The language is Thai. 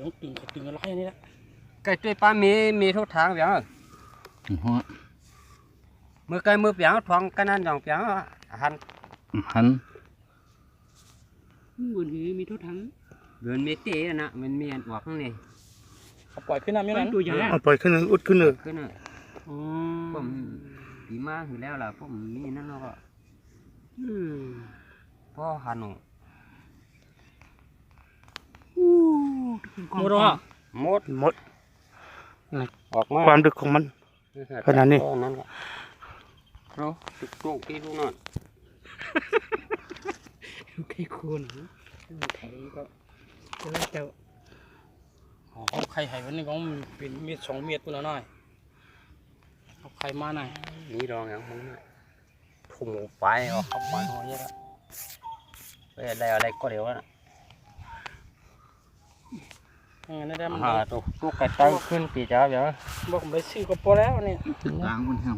ต้องตึงอะไรนี่แหละ cái tuyết ba mi thuốc tháng béo mưa cây mưa béo thoáng cái nan dòng béo hắn หัน เหมือนมีโทษทั้ง vườn mi tê nè mình mi ăn uống này เขาปล่อยขึ้นน้ำยังไงตัวใหญ่ เอาปล่อยขึ้นหนึ่งอุดขึ้นหนึ่ง cái này อ๋อ ผมปีมาอยู่แล้วล่ะผมมีนั่นเนาะก็พ่อหันหนู หมดแล้ว หมด หมด ออกมา ความดึกของมัน ขนาดนี้ นั่นก็เราตุกที่ทุกนั่น ใครควรไข่ก็แล้วแต่เอาไข่ไห่วันนี้ก็เป็นเม็ด2 เม็ดตัวละหน่อยเอาไข่มาหน่อย นี่รองอย่างมึงเนี่ยทุ่มไฟเอาเข้าไปหัวเยอะแล้วไปอะไรก็เดี๋ยวนะ งั้นได้มัน ตุกไก่ตั้งขึ้นปีจ้าเดี๋ยว บอกผมไปซื้อก็พอแล้วเนี่ย กลางมันแห้ง